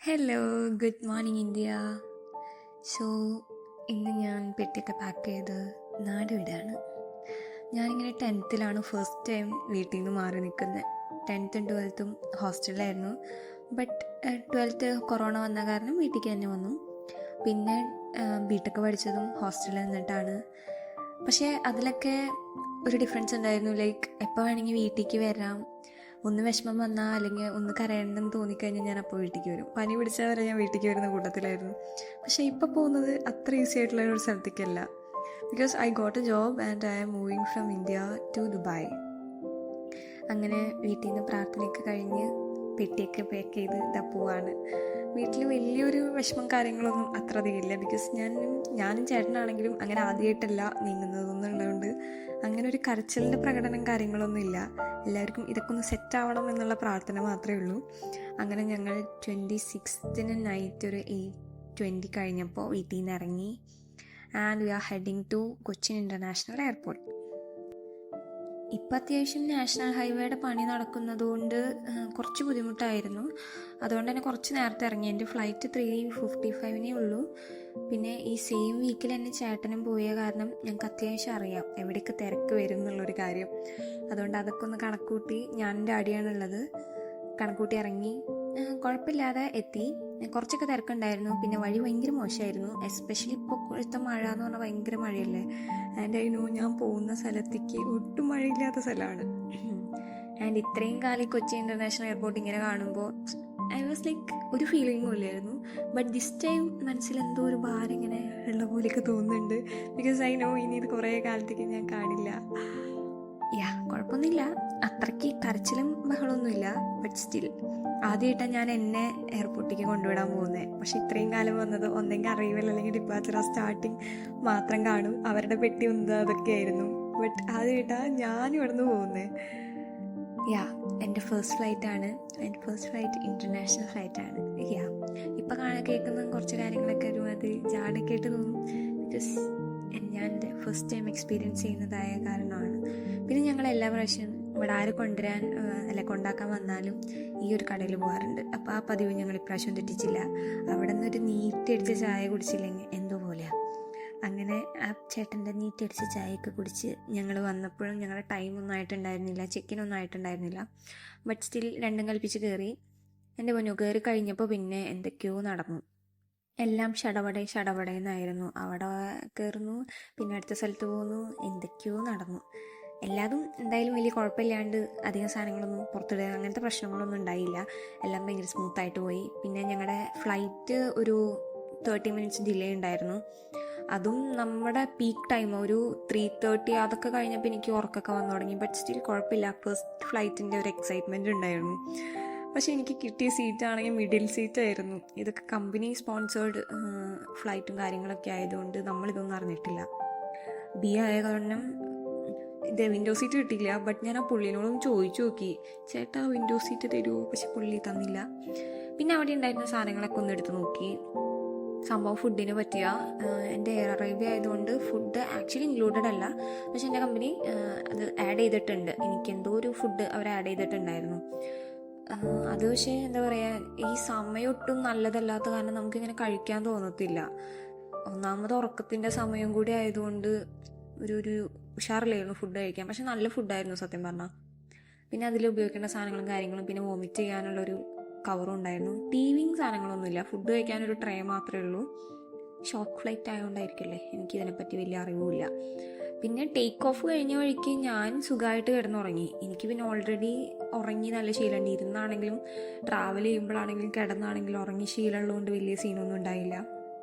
Hello, good morning India. So ഇന്ന് ഞാൻ പെട്ടിയൊക്കെ പാക്ക് ചെയ്ത് നാട് വിടാണ്. ഞാനിങ്ങനെ 10th ഫസ്റ്റ് ടൈം വീട്ടിൽ നിന്ന് മാറി നിൽക്കുന്നത്. 10th 12th ഹോസ്റ്റലിലായിരുന്നു. But 12th corona വന്ന കാരണം വീട്ടിലേക്ക് തന്നെ വന്നു. പിന്നെ ബിടെക് പഠിച്ചതും ഹോസ്റ്റലിൽ നിന്നിട്ടാണ്. പക്ഷേ അതിലൊക്കെ ഒരു ഡിഫറൻസ് ഉണ്ടായിരുന്നു. ലൈക്ക് എപ്പോൾ വേണമെങ്കിൽ വീട്ടിലേക്ക് വരാം. ഒന്ന് വിഷമം വന്നാൽ അല്ലെങ്കിൽ ഒന്ന് കരയണമെന്ന് തോന്നിക്കഴിഞ്ഞാൽ ഞാൻ അപ്പോൾ വീട്ടിലേക്ക് വരും. പനി പിടിച്ചാൽ വരെ ഞാൻ വീട്ടിലേക്ക് വരുന്ന കൂട്ടത്തിലായിരുന്നു. പക്ഷേ ഇപ്പോൾ പോകുന്നത് അത്ര ഈസി ആയിട്ടുള്ള ഒരു സ്ഥലത്തേക്കല്ല. Because I got a job and I am moving from India to Dubai. അങ്ങനെ വീട്ടിൽ നിന്ന് പ്രാർത്ഥനയൊക്കെ കഴിഞ്ഞ് പെട്ടിയൊക്കെ പാക്ക് ചെയ്ത് ഇതാ പോവാണ്. വീട്ടിൽ വലിയൊരു വിഷമം കാര്യങ്ങളൊന്നും അത്ര അധികമില്ല. ബിക്കോസ് ഞാനും ചേട്ടനാണെങ്കിലും അങ്ങനെ ആദ്യമായിട്ടല്ല നീങ്ങുന്നതെന്നുള്ളതുകൊണ്ട് അങ്ങനെ ഒരു കരച്ചിലിൻ്റെ പ്രകടനം കാര്യങ്ങളൊന്നും ഇല്ല. എല്ലാവർക്കും ഇതൊക്കെ ഒന്ന് സെറ്റ് ആവണം എന്നുള്ള പ്രാർത്ഥന മാത്രമേ ഉള്ളൂ. അങ്ങനെ ഞങ്ങൾ 26th നൈറ്റ് ഒരു 8:20 കഴിഞ്ഞപ്പോൾ വീട്ടിൽ നിന്ന് ഇറങ്ങി. And we are heading to Cochin International Airport. ഇപ്പം അത്യാവശ്യം നാഷണൽ ഹൈവേയുടെ പണി നടക്കുന്നതുകൊണ്ട് കുറച്ച് ബുദ്ധിമുട്ടായിരുന്നു. അതുകൊണ്ട് തന്നെ കുറച്ച് നേരത്തെ ഇറങ്ങി. എൻ്റെ ഫ്ലൈറ്റ് 3:55 ഉള്ളൂ. പിന്നെ ഈ സെയിം വീക്കിൽ തന്നെ ചേട്ടനും പോയ കാരണം ഞങ്ങൾക്ക് അത്യാവശ്യം അറിയാം എവിടെയൊക്കെ തിരക്ക് വരും എന്നുള്ളൊരു കാര്യം. അതുകൊണ്ട് അതൊക്കെ ഒന്ന് കണക്കൂട്ടി, ഞാൻ എൻ്റെ അടിയാണുള്ളത്, കണക്കൂട്ടി ഇറങ്ങി. കുഴപ്പമില്ലാതെ എത്തി. കുറച്ചൊക്കെ തിരക്കുണ്ടായിരുന്നു. പിന്നെ വഴി ഭയങ്കര മോശമായിരുന്നു. എസ്പെഷ്യലി ഇപ്പോൾ ഇപ്പോഴത്തെ മഴ എന്ന് പറഞ്ഞാൽ ഭയങ്കര മഴയല്ലേ. ആൻഡ് ഐ നോ ഞാൻ പോകുന്ന സ്ഥലത്തേക്ക് ഒട്ടും മഴയില്ലാത്ത സ്ഥലമാണ്. ആൻഡ് ഇത്രയും കാലം കൊച്ചി ഇൻ്റർനാഷണൽ എയർപോർട്ട് ഇങ്ങനെ കാണുമ്പോൾ ഐ വാസ് ലൈക്ക് ഒരു ഫീലിംഗും ഇല്ലായിരുന്നു. ബട്ട് ദിസ് ടൈം മനസ്സിൽ എന്തോ ഒരു ഭാരം ഇങ്ങനെ ഉള്ള പോലെയൊക്കെ തോന്നുന്നുണ്ട്. ബിക്കോസ് ഐ നോ ഇനി ഇത് കുറേ കാലത്തേക്ക് ഞാൻ കാണില്ല. കുഴപ്പമൊന്നുമില്ല, അത്രയ്ക്ക് കരച്ചിലും ബഹളമൊന്നുമില്ല. ബട്ട് സ്റ്റിൽ ആദ്യമായിട്ടാണ് ഞാൻ എന്നെ എയർപോർട്ടിലേക്ക് കൊണ്ടുവിടാൻ പോകുന്നത്. പക്ഷെ ഇത്രയും കാലം വന്നത് ഒന്നെങ്കിൽ അറൈവൽ അല്ലെങ്കിൽ ഡിപ്പാച്ചർ സ്റ്റാർട്ടിങ് മാത്രം കാണും. അവരുടെ പെട്ടി ഒന്നത് അതൊക്കെ ആയിരുന്നു. ബട്ട് ആദ്യമായിട്ടാണ് ഞാൻ ഇവിടുന്ന് പോകുന്നത്. എൻ്റെ ഫസ്റ്റ് ഫ്ലൈറ്റാണ്. എൻ്റെ ഫസ്റ്റ് ഫ്ലൈറ്റ് ഇൻ്റർനാഷണൽ ഫ്ലൈറ്റാണ്. ഇപ്പം കേൾക്കുന്ന കുറച്ച് കാര്യങ്ങളൊക്കെ ഒരുമാതിരി ജാടൊക്കെ ആയിട്ട് തോന്നും. ബിക്കോസ് ഞാൻ എൻ്റെ ഫസ്റ്റ് ടൈം എക്സ്പീരിയൻസ് ചെയ്യുന്നതായ കാരണമാണ്. പിന്നെ ഞങ്ങൾ എല്ലാ പ്രാവശ്യവും ഇവിടെ ആര് കൊണ്ടാക്കാൻ വന്നാലും ഈ ഒരു കടയിൽ പോകാറുണ്ട്. അപ്പോൾ ആ പതിവ് ഞങ്ങൾ ഇപ്രാവശ്യം തെറ്റിച്ചില്ല. അവിടെ നിന്നൊരു നീറ്റടിച്ച ചായ കുടിച്ചില്ലെങ്കിൽ എന്തോ പോലെയാണ്. അങ്ങനെ ആ ചേട്ടൻ്റെ നീറ്റടിച്ച ചായയൊക്കെ കുടിച്ച് ഞങ്ങൾ വന്നപ്പോഴും ഞങ്ങളുടെ ടൈമൊന്നും ആയിട്ടുണ്ടായിരുന്നില്ല, ചെക്കിനൊന്നും ആയിട്ടുണ്ടായിരുന്നില്ല. ബട്ട് സ്റ്റിൽ രണ്ടും കൽപ്പിച്ച് കയറി. എൻ്റെ പൊന്നു കയറി കഴിഞ്ഞപ്പോൾ പിന്നെ എന്തൊക്കെയോ നടന്നു. എല്ലാം ഷടപടയെന്നായിരുന്നു. അവിടെ കയറുന്നു, പിന്നെ അടുത്ത സ്ഥലത്ത് പോകുന്നു, എന്തൊക്കെയോ നടന്നു. എല്ലാതും എന്തായാലും വലിയ കുഴപ്പമില്ലാണ്ട് അധികം സാധനങ്ങളൊന്നും പുറത്തിടുക അങ്ങനത്തെ പ്രശ്നങ്ങളൊന്നും ഉണ്ടായില്ല. എല്ലാം ഭയങ്കര സ്മൂത്തായിട്ട് പോയി. പിന്നെ ഞങ്ങളുടെ ഫ്ലൈറ്റ് ഒരു 30 minutes ഡിലേ ഉണ്ടായിരുന്നു. അതും നമ്മുടെ പീക്ക് ടൈം ഒരു 3:30 അതൊക്കെ കഴിഞ്ഞപ്പോൾ എനിക്ക് ഉറക്കമൊക്കെ വന്നു തുടങ്ങി. ബട്ട് സ്റ്റിൽ കുഴപ്പമില്ല. ഫസ്റ്റ് ഫ്ലൈറ്റിൻ്റെ ഒരു എക്സൈറ്റ്മെൻറ്റ് ഉണ്ടായിരുന്നു. പക്ഷേ എനിക്ക് കിട്ടിയ സീറ്റാണെങ്കിൽ മിഡിൽ സീറ്റായിരുന്നു. ഇതൊക്കെ കമ്പനി സ്പോൺസേർഡ് ഫ്ലൈറ്റും കാര്യങ്ങളൊക്കെ ആയതുകൊണ്ട് നമ്മളിതൊന്നും അറിഞ്ഞിട്ടില്ല. ആയ കാരണം ഇത് വിൻഡോ സീറ്റ് കിട്ടിയില്ല. ബട്ട് ഞാൻ ആ പുള്ളിനോടും ചോദിച്ചു നോക്കി, ചേട്ടാ വിൻഡോ സീറ്റ് തരുമോ? പക്ഷെ പുള്ളി തന്നില്ല. പിന്നെ അവിടെ ഉണ്ടായിരുന്ന സാധനങ്ങളൊക്കെ ഒന്ന് എടുത്ത് നോക്കി. സംഭവം ഫുഡിന് പറ്റിയ എൻ്റെ എയർ അറേബ്യ ആയതുകൊണ്ട് ഫുഡ് ആക്ച്വലി ഇൻക്ലൂഡഡ് അല്ല. പക്ഷെ എൻ്റെ കമ്പനി അത് ആഡ് ചെയ്തിട്ടുണ്ട്. എനിക്ക് എന്തോ ഒരു ഫുഡ് അവർ ആഡ് ചെയ്തിട്ടുണ്ടായിരുന്നു. അത് പക്ഷേ എന്താ പറയുക, ഈ സമയം ഒട്ടും നല്ലതല്ലാത്ത കാരണം നമുക്കിങ്ങനെ കഴിക്കാൻ തോന്നത്തില്ല. ഒന്നാമത് ഉറക്കത്തിൻ്റെ സമയം കൂടി ആയതുകൊണ്ട് ഒരു ഉഷാറില്ലായിരുന്നു ഫുഡ് കഴിക്കാൻ. പക്ഷെ നല്ല ഫുഡായിരുന്നു സത്യം പറഞ്ഞാൽ. പിന്നെ അതിൽ ഉപയോഗിക്കേണ്ട സാധനങ്ങളും കാര്യങ്ങളും, പിന്നെ വോമിറ്റ് ചെയ്യാനുള്ളൊരു കവറും ഉണ്ടായിരുന്നു. ടിവിയും സാധനങ്ങളൊന്നുമില്ല. ഫുഡ് കഴിക്കാനൊരു ട്രേ മാത്രമേ ഉള്ളൂ. ഷോർട്ട് ഫ്ലൈറ്റ് ആയതുകൊണ്ടായിരിക്കല്ലേ, എനിക്കിതിനെപ്പറ്റി വലിയ അറിവുമില്ല. പിന്നെ ടേക്ക് ഓഫ് കഴിഞ്ഞ വഴിക്ക് ഞാൻ സുഖമായിട്ട് കിടന്നുറങ്ങി. എനിക്ക് പിന്നെ ഓൾറെഡി ഉറങ്ങി നല്ല ശീലമുണ്ട്. ഇരുന്നാണെങ്കിലും ട്രാവൽ ചെയ്യുമ്പോഴാണെങ്കിലും കിടന്നാണെങ്കിലും ഉറങ്ങി ശീലമുള്ളതുകൊണ്ട് വലിയ സീനൊന്നും ഉണ്ടായില്ല.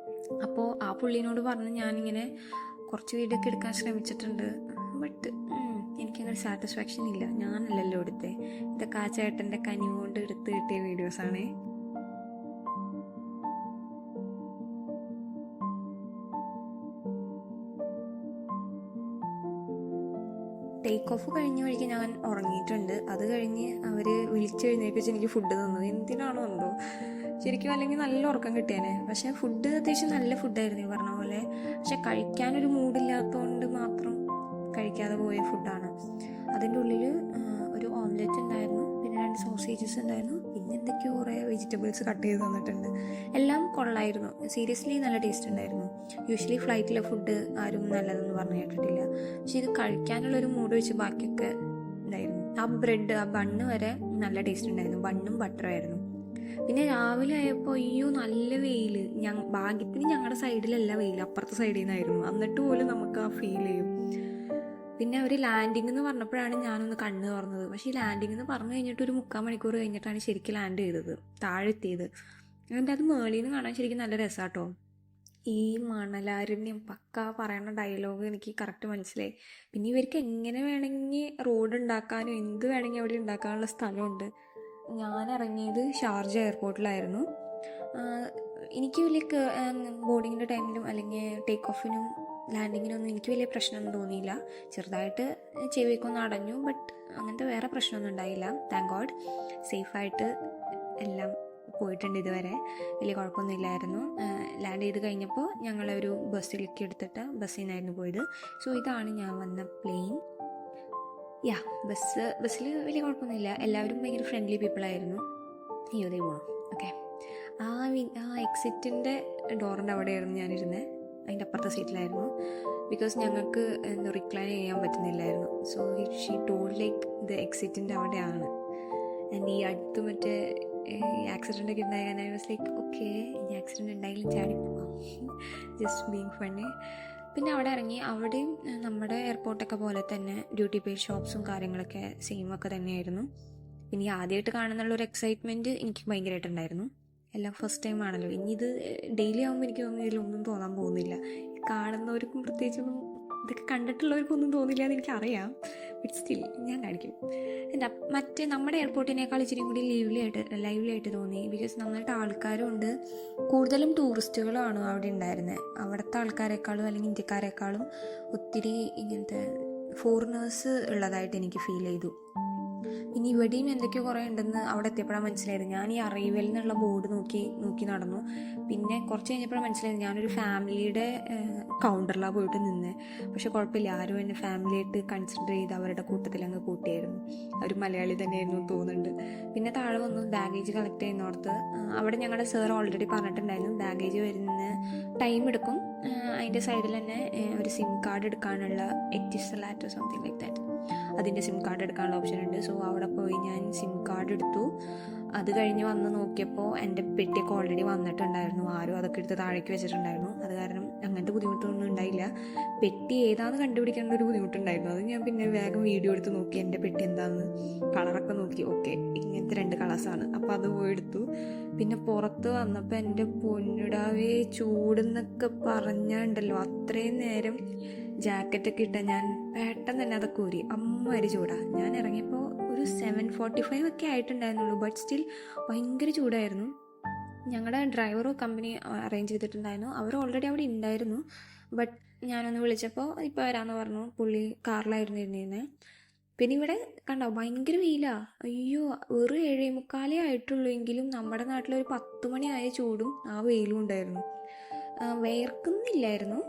അപ്പോൾ ആ പുള്ളീനോട് പറഞ്ഞ് ഞാനിങ്ങനെ കുറച്ച് വീഡിയോ ഒക്കെ എടുക്കാൻ ശ്രമിച്ചിട്ടുണ്ട്. ബട്ട് എനിക്കങ്ങനെ സാറ്റിസ്ഫാക്ഷൻ ഇല്ല. ഞാനല്ലല്ലോ എടുത്തേ, ഇതൊക്കെ ആ ചേട്ടൻ്റെ കനിവ് കൊണ്ട് എടുത്ത് കിട്ടിയ വീഡിയോസാണേ. ടേക്ക് ഓഫ് കഴിഞ്ഞ വഴിക്ക് ഞാൻ ഉറങ്ങിയിട്ടുണ്ട്. അത് കഴിഞ്ഞ് അവർ വിളിച്ചെഴുന്നേൽപ്പിച്ച് എനിക്ക് ഫുഡ് തന്നു. എന്തിനാണോ എന്തോ ശരിക്കും, അല്ലെങ്കിൽ നല്ല ഉറക്കം കിട്ടിയേനെ. പക്ഷേ ഫുഡ് അത്യാവശ്യം നല്ല ഫുഡായിരുന്നു ഈ പറഞ്ഞ പോലെ. പക്ഷെ കഴിക്കാനൊരു മൂഡില്ലാത്തതുകൊണ്ട് മാത്രം കഴിക്കാതെ പോയ ഫുഡാണ്. അതിൻ്റെ ഉള്ളിൽ ഒരു ഓംലെറ്റ് ഉണ്ടായിരുന്നു, പിന്നെ 2 2 സോസേജസ് ഉണ്ടായിരുന്നു, പിന്നെ എന്തൊക്കെയോ കുറേ വെജിറ്റബിൾസ് കട്ട് ചെയ്ത് തന്നിട്ടുണ്ട്. എല്ലാം കൊള്ളായിരുന്നു, സീരിയസ്ലി നല്ല ടേസ്റ്റ് ഉണ്ടായിരുന്നു. യൂഷ്വലി ഫ്ലൈറ്റിലെ ഫുഡ് ആരും നല്ലതെന്ന് പറഞ്ഞു കേട്ടിട്ടില്ല, പക്ഷെ ഇത് കഴിക്കാനുള്ളൊരു മൂഡ് വെച്ച് ബാക്കിയൊക്കെ ഉണ്ടായിരുന്നു. ആ ബ്രെഡ്, ആ ബണ്ണ് വരെ നല്ല ടേസ്റ്റ് ഉണ്ടായിരുന്നു, ബണ്ണും ബട്ടറും ആയിരുന്നു. പിന്നെ രാവിലെ ആയപ്പോൾ അയ്യോ നല്ല വെയിൽ, ഭാഗ്യത്തിന് ഞങ്ങളുടെ സൈഡിലല്ല വെയിൽ, അപ്പുറത്തെ സൈഡിൽ നിന്നായിരുന്നു, എന്നിട്ട് പോലും നമുക്ക് ആ ഫീൽ ചെയ്യും. പിന്നെ അവർ ലാൻഡിങ് എന്ന് പറഞ്ഞപ്പോഴാണ് ഞാനൊന്ന് കണ്ണ് തുറന്നത്. പക്ഷേ ഈ ലാൻഡിങ് എന്ന് പറഞ്ഞു കഴിഞ്ഞിട്ട് ഒരു 3/4 മണിക്കൂർ കഴിഞ്ഞിട്ടാണ് ശരിക്കും ലാൻഡ് ചെയ്തത്, താഴെ എത്തിയത്. എന്നിട്ട് അത് മേളിൽ നിന്ന് കാണാൻ ശരിക്കും നല്ല രസമാട്ടോ. ഈ മണലാരണ്യം പക്ക പറയുന്ന ഡയലോഗ് എനിക്ക് കറക്റ്റ് മനസ്സിലായി. പിന്നെ ഇവർക്ക് എങ്ങനെ വേണമെങ്കിൽ റോഡ് ഉണ്ടാക്കാനും എന്ത് വേണമെങ്കിൽ അവിടെ ഉണ്ടാക്കാനുള്ള സ്ഥലമുണ്ട്. ഞാൻ ഇറങ്ങിയത് ഷാർജ എയർപോർട്ടിലായിരുന്നു. എനിക്ക് വലിയ ബോർഡിങ്ങിൻ്റെ ടൈമിലും അല്ലെങ്കിൽ ടേക്ക് ഓഫിനും ലാൻഡിങ്ങിനൊന്നും എനിക്ക് വലിയ പ്രശ്നമൊന്നും തോന്നിയില്ല. ചെറുതായിട്ട് ചെവിയൊക്കെ ഒന്ന് അടഞ്ഞു, ബട്ട് അങ്ങനത്തെ വേറെ പ്രശ്നമൊന്നും ഉണ്ടായില്ല. താങ്ക് ഗോഡ്, സേഫായിട്ട് എല്ലാം പോയിട്ടുണ്ട്. ഇതുവരെ വലിയ കുഴപ്പമൊന്നും ഇല്ലായിരുന്നു. ലാൻഡ് ചെയ്ത് കഴിഞ്ഞപ്പോൾ ഞങ്ങളൊരു ബസ്സിലേക്ക് എടുത്തിട്ട് ബസ്സിൽ നിന്നായിരുന്നു പോയത്. സോ ഇതാണ് ഞാൻ വന്ന പ്ലെയിൻ. ബസ്സിൽ വലിയ കുഴപ്പമൊന്നുമില്ല, എല്ലാവരും ഭയങ്കര ഫ്രണ്ട്ലി പീപ്പിളായിരുന്നു. അയ്യോ ദേ പോകണം. ഓക്കെ, ആ എക്സിറ്റിൻ്റെ ഡോറിൻ്റെ അവിടെയായിരുന്നു ഞാനിരുന്നത്, അതിൻ്റെ അപ്പുറത്തെ സീറ്റിലായിരുന്നു. ബിക്കോസ് ഞങ്ങൾക്ക് റിക്ലൈൻ ചെയ്യാൻ പറ്റുന്നില്ലായിരുന്നു. സോ ഷീ ടോൾഡ് ലൈക്ക് ഇത് എക്സിറ്റിൻ്റെ അവിടെയാണ്. ആൻഡ് ഈ അടുത്ത് മറ്റേ ആക്സിഡൻ്റ് ഒക്കെ ഉണ്ടായാൽ ഐ വാസ് ലൈക്ക് ഓക്കെ, ഇനി ആക്സിഡൻറ്റ് ഉണ്ടായാലും ചാടിപ്പോവാം, ജസ്റ്റ് ബീങ് ഫണ്ണി. പിന്നെ അവിടെ ഇറങ്ങി, അവിടെയും നമ്മുടെ എയർപോർട്ടൊക്കെ പോലെ തന്നെ ഡ്യൂട്ടി പെയ്ഡ് ഷോപ്സും കാര്യങ്ങളൊക്കെ സെയിം ഒക്കെ തന്നെയായിരുന്നു. ഇനി ആദ്യമായിട്ട് കാണുന്നുള്ളൊരു എക്സൈറ്റ്മെൻറ്റ് എനിക്ക് ഭയങ്കരമായിട്ടുണ്ടായിരുന്നു. എല്ലാം ഫസ്റ്റ് ടൈം ആണല്ലോ. ഇനി ഇത് ഡെയിലി ആകുമ്പോൾ എനിക്ക് തോന്നുന്നു ഇതിലൊന്നും തോന്നാൻ പോകുന്നില്ല. കാണുന്നവർക്കും പ്രത്യേകിച്ചൊന്നും, ഇതൊക്കെ കണ്ടിട്ടുള്ളവർക്കൊന്നും തോന്നില്ല എന്ന് എനിക്കറിയാം, ബട്ട് സ്റ്റിൽ ഞാൻ കാണിക്കും. മറ്റേ നമ്മുടെ എയർപോർട്ടിനേക്കാൾ ഇച്ചിരി കൂടി ലൈവ്ലി ആയിട്ട് തോന്നി. ബിക്കോസ് നന്നായിട്ട് ആൾക്കാരും ഉണ്ട്, കൂടുതലും ടൂറിസ്റ്റുകളാണ് അവിടെ ഉണ്ടായിരുന്നത്. അവിടുത്തെ ആൾക്കാരെക്കാളും അല്ലെങ്കിൽ ഇന്ത്യക്കാരെക്കാളും ഒത്തിരി ഇങ്ങനത്തെ ഫോറിനേഴ്സ് ഉള്ളതായിട്ട് എനിക്ക് ഫീൽ ചെയ്തു. ഇനി ഇവിടെയും എന്തൊക്കെയോ കുറേ ഉണ്ടെന്ന് അവിടെ എത്തിയപ്പോഴാണ് മനസ്സിലായത്. ഞാൻ ഈ അറൈവൽ എന്നുള്ള ബോർഡ് നോക്കി നടന്നു. പിന്നെ കുറച്ച് കഴിഞ്ഞപ്പോഴാണ് മനസ്സിലായത് ഞാനൊരു ഫാമിലിയുടെ കൗണ്ടറിലാണ് പോയിട്ട് നിന്ന്. പക്ഷെ കുഴപ്പമില്ല, ആരും എന്നെ ഫാമിലിയായിട്ട് കൺസിഡർ ചെയ്ത് അവരുടെ കൂട്ടത്തിൽ അങ്ങ് കൂട്ടിയായിരുന്നു. അവർ മലയാളി തന്നെയായിരുന്നു തോന്നുന്നുണ്ട്. പിന്നെ താഴെ വന്നു ബാഗേജ് കളക്ട് ചെയ്യുന്നിടത്ത്. അവിടെ ഞങ്ങളുടെ സർ ഓൾറെഡി പറഞ്ഞിട്ടുണ്ടായിരുന്നു ബാഗേജ് വരുന്ന ടൈം എടുക്കും. അതിൻ്റെ സൈഡിൽ തന്നെ ഒരു സിം കാർഡ് എടുക്കാനുള്ള എറ്റിസലാറ്റോ സംതിങ് ലൈക്ക് ദാറ്റ്, അതിൻ്റെ സിം കാർഡ് എടുക്കാനുള്ള ഓപ്ഷൻ ഉണ്ട്. സോ അവിടെ പോയി ഞാൻ സിം കാർഡ് എടുത്തു. അത് കഴിഞ്ഞ് വന്ന് നോക്കിയപ്പോൾ എൻ്റെ പെട്ടിയൊക്കെ ഓൾറെഡി വന്നിട്ടുണ്ടായിരുന്നു. ആരും അതൊക്കെ എടുത്ത് താഴേക്ക് വെച്ചിട്ടുണ്ടായിരുന്നു. അത് കാരണം അങ്ങനത്തെ ബുദ്ധിമുട്ടൊന്നും ഉണ്ടായില്ല. പെട്ടി ഏതാണെന്ന് കണ്ടുപിടിക്കേണ്ട ഒരു ബുദ്ധിമുട്ടുണ്ടായിരുന്നു. അത് ഞാൻ പിന്നെ വേഗം വീഡിയോ എടുത്ത് നോക്കി എൻ്റെ പെട്ടി എന്താണെന്ന്, കളറൊക്കെ നോക്കി. ഓക്കെ, ഇങ്ങനത്തെ 2 കളേഴ്സാണ്. അപ്പോൾ അത് പോയി എടുത്തു. പിന്നെ പുറത്ത് വന്നപ്പോൾ എൻ്റെ പൊന്നിടാവേ ചൂടെന്നൊക്കെ പറഞ്ഞുണ്ടല്ലോ, അത്രയും നേരം ജാക്കറ്റൊക്കെ ഇട്ട ഞാൻ പെട്ടെന്ന് തന്നെ അതൊക്കെ ഊരി. അമ്മ ചൂടാ. ഞാൻ ഇറങ്ങിയപ്പോൾ ഒരു 7:45 ഒക്കെ ആയിട്ടുണ്ടായിരുന്നുള്ളൂ, ബട്ട് സ്റ്റിൽ ഭയങ്കര ചൂടായിരുന്നു. ഞങ്ങളുടെ ഡ്രൈവറോ കമ്പനി അറേഞ്ച് ചെയ്തിട്ടുണ്ടായിരുന്നു, അവർ ഓൾറെഡി അവിടെ ഉണ്ടായിരുന്നു. ബട്ട് ഞാനൊന്ന് വിളിച്ചപ്പോൾ ഇപ്പോൾ വരാമെന്ന് പറഞ്ഞു. പുള്ളി കാറിലായിരുന്നു ഇരുന്നിരുന്നത്. പിന്നെ ഇവിടെ കണ്ടോ ഭയങ്കര വെയിലാ. അയ്യോ, വെറും 7:45 ആയിട്ടുള്ളൂ എങ്കിലും നമ്മുടെ നാട്ടിലൊരു 10 മണിയായ ചൂടും ആ വെയിലും ഉണ്ടായിരുന്നു. വേർക്കുന്നില്ലായിരുന്നു,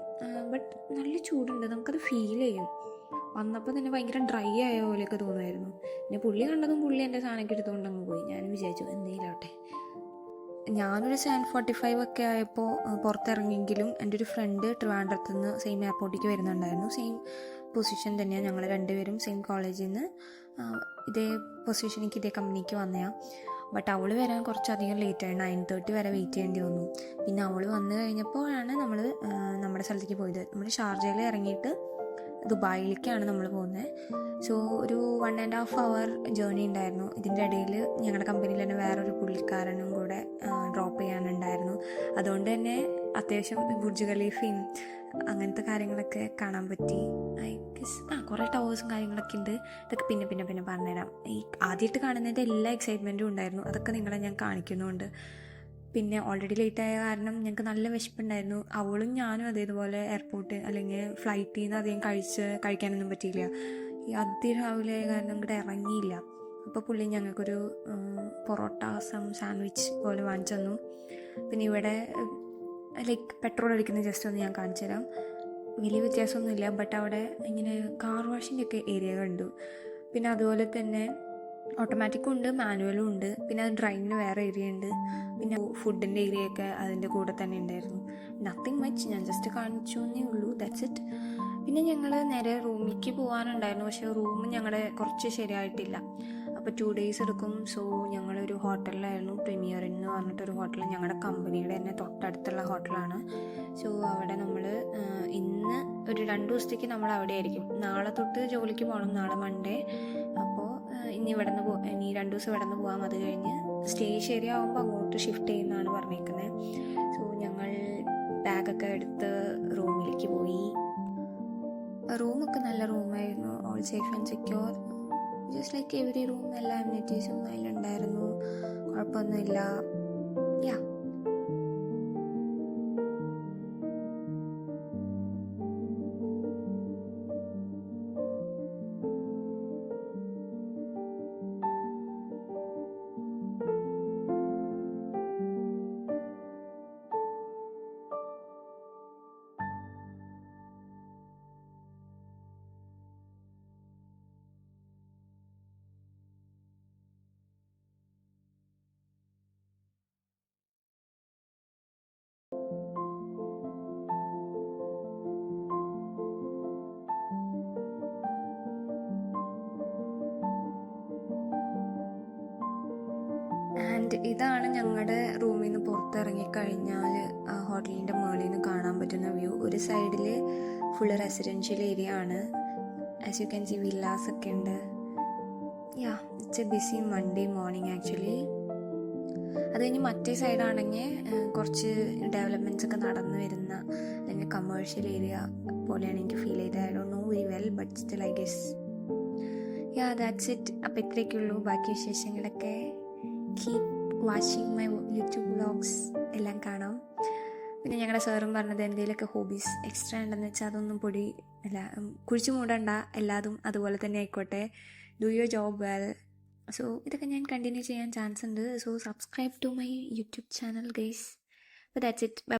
ബട്ട് നല്ല ചൂടുണ്ട്, നമുക്കത് ഫീൽ ചെയ്യും. വന്നപ്പോൾ തന്നെ ഭയങ്കര ഡ്രൈ ആയ പോലെയൊക്കെ തോന്നുമായിരുന്നു. പിന്നെ പുള്ളി കണ്ടതും പുള്ളി എൻ്റെ സാധനമൊക്കെ എടുത്തുകൊണ്ട് അങ്ങ് പോയി. ഞാനും വിചാരിച്ചു എന്തെങ്കിലും ആവട്ടെ. ഞാനൊരു 7:45 ഒക്കെ ആയപ്പോൾ പുറത്തിറങ്ങിയെങ്കിലും എൻ്റെ ഒരു ഫ്രണ്ട് ട്രിവാൻഡ്രത്ത് നിന്ന് സെയിം എയർപോർട്ടിലേക്ക് വരുന്നുണ്ടായിരുന്നു. സെയിം പൊസിഷൻ തന്നെയാണ്, ഞങ്ങൾ രണ്ടുപേരും സെയിം കോളേജിൽ നിന്ന് ഇതേ പൊസിഷനിലേക്ക് ഇതേ കമ്പനിക്ക് വന്നതാണ്. ബട്ട് അവൾ വരാൻ കുറച്ചധികം ലേറ്റായി, 9:30 വരെ വെയിറ്റ് ചെയ്യേണ്ടി വന്നു. പിന്നെ അവൾ വന്നു കഴിഞ്ഞപ്പോഴാണ് നമ്മൾ നമ്മുടെ സ്ഥലത്തേക്ക് പോയത്. നമ്മൾ ഷാർജയിൽ ഇറങ്ങിയിട്ട് ദുബായിലേക്കാണ് നമ്മൾ പോകുന്നത്. സോ ഒരു 1.5 hour ജേർണി ഉണ്ടായിരുന്നു. ഇതിൻ്റെ ഇടയിൽ ഞങ്ങളുടെ കമ്പനിയിൽ തന്നെ വേറൊരു പുള്ളിക്കാരനും കൂടെ ഡ്രോപ്പ് ചെയ്യാനുണ്ടായിരുന്നു. അതുകൊണ്ട് തന്നെ അത്യാവശ്യം ബുർജ് ഖലീഫയും അങ്ങനത്തെ കാര്യങ്ങളൊക്കെ കാണാൻ പറ്റി. ഐ ഗസ് കുറേ ടവേഴ്സും കാര്യങ്ങളൊക്കെ ഉണ്ട്. ഇതൊക്കെ പിന്നെ പറഞ്ഞുതരാം. ഈ ആദ്യമായിട്ട് കാണുന്നതിൻ്റെ എല്ലാ എക്സൈറ്റ്മെൻറ്റും ഉണ്ടായിരുന്നു, അതൊക്കെ നിങ്ങളെ ഞാൻ കാണിക്കുന്നുണ്ട്. പിന്നെ ഓൾറെഡി ലേറ്റായ കാരണം ഞങ്ങൾക്ക് നല്ല വിശപ്പുണ്ടായിരുന്നു. അവളും ഞാനും അതേപോലെ എയർപോർട്ട് അല്ലെങ്കിൽ ഫ്ലൈറ്റിൽ നിന്ന് അധികം കഴിക്കാനൊന്നും പറ്റിയില്ല. ഈ അതിരാവിലെ കാരണം ഇങ്ങോട്ട് ഇറങ്ങിയില്ല. അപ്പോൾ പുള്ളി ഞങ്ങൾക്കൊരു പൊറോട്ട സാൻഡ്വിച്ച് പോലെ വാങ്ങിച്ചു തന്നു. പിന്നെ ഇവിടെ ലൈക്ക് പെട്രോൾ അടിക്കുന്ന ജസ്റ്റ് ഒന്ന് ഞാൻ കാണിച്ചു തരാം. വലിയ വ്യത്യാസമൊന്നുമില്ല, ബട്ട് അവിടെ ഇങ്ങനെ കാർ വാഷിൻ്റെ ഒക്കെ ഏരിയ കണ്ടു. പിന്നെ അതുപോലെ തന്നെ ഓട്ടോമാറ്റിക്കും ഉണ്ട്, മാനുവലും ഉണ്ട്. പിന്നെ അത് ഡ്രൈവിന് വേറെ ഏരിയ ഉണ്ട്. പിന്നെ ഫുഡിൻ്റെ ഏരിയയൊക്കെ അതിൻ്റെ കൂടെ തന്നെ ഉണ്ടായിരുന്നു. നത്തിങ് മച്ച്, ഞാൻ ജസ്റ്റ് കാണിച്ചു എന്നേ ഉള്ളൂ, ദാറ്റ്സ് ഇറ്റ്. പിന്നെ ഞങ്ങൾ നേരെ റൂമിലേക്ക് പോകാനുണ്ടായിരുന്നു. പക്ഷേ റൂം ഞങ്ങളുടെ കുറച്ച് ശരിയായിട്ടില്ല. അപ്പോൾ 2 days എടുക്കും. സോ ഞങ്ങളൊരു ഹോട്ടലിലായിരുന്നു, പ്രീമിയർ എന്ന് പറഞ്ഞിട്ടൊരു ഹോട്ടൽ, ഞങ്ങളുടെ കമ്പനിയുടെ തന്നെ തൊട്ടടുത്തുള്ള ഹോട്ടലാണ്. സോ അവിടെ നമ്മൾ ഇന്ന് ഒരു 2 ദിവസത്തേക്ക് നമ്മൾ അവിടെ ആയിരിക്കും. നാളെ തൊട്ട് ജോലിക്ക് പോകണം, നാളെ മൺഡേ. അപ്പോൾ ഇനി 2 ദിവസം ഇവിടെ നിന്ന് പോകാം. അത് കഴിഞ്ഞ് സ്റ്റേ ശരിയാവുമ്പോൾ അങ്ങോട്ട് ഷിഫ്റ്റ് ചെയ്യുന്നതാണ് പറഞ്ഞേക്കുന്നത്. സോ ഞങ്ങൾ ബാഗൊക്കെ എടുത്ത് റൂമിലേക്ക് പോയി. റൂമൊക്കെ നല്ല റൂമായിരുന്നു, all safe and secure, just like every room. എല്ലാ അമ്യൂണിറ്റീസും അതിലുണ്ടായിരുന്നു, കുഴപ്പമൊന്നുമില്ല. യാ ആൻഡ് ഇതാണ് ഞങ്ങളുടെ റൂമിൽ നിന്ന് പുറത്തിറങ്ങിക്കഴിഞ്ഞാൽ ഹോട്ടലിൻ്റെ മുകളിൽ നിന്ന് കാണാൻ പറ്റുന്ന വ്യൂ. ഒരു സൈഡിൽ ഫുള്ള് റെസിഡൻഷ്യൽ ഏരിയ ആണ്. As you can see villas ഒക്കെ ഉണ്ട്. Yeah it's a busy Monday morning actually. അത് കഴിഞ്ഞ് മറ്റേ സൈഡാണെങ്കിൽ കുറച്ച് ഡെവലപ്മെൻറ്റ്സ് ഒക്കെ നടന്നു വരുന്ന അല്ലെങ്കിൽ കമേഴ്ഷ്യൽ ഏരിയ പോലെയാണ് എനിക്ക് ഫീൽ ചെയ്തത്. I don't know very well, but still I guess. Yeah that's it. അപ്പോൾ ഇത്രയൊക്കെയുള്ളൂ. ബാക്കി വിശേഷങ്ങളൊക്കെ keep watching my YouTube vlogs, എല്ലാം കാണാം. പിന്നെ ഞങ്ങളുടെ സാറും പറഞ്ഞത് എന്തെങ്കിലുമൊക്കെ ഹോബീസ് എക്സ്ട്രാ ഉണ്ടെന്ന് വെച്ചാൽ അതൊന്നും കുഴിച്ചു മൂടണ്ട, എല്ലാതും അതുപോലെ തന്നെ ആയിക്കോട്ടെ. Do your job well. So ഇതൊക്കെ ഞാൻ കണ്ടിന്യൂ ചെയ്യാൻ ചാൻസ് ഉണ്ട്. So subscribe to my YouTube channel guys. അപ്പോൾ ദാറ്റ്സ് ഇറ്റ്.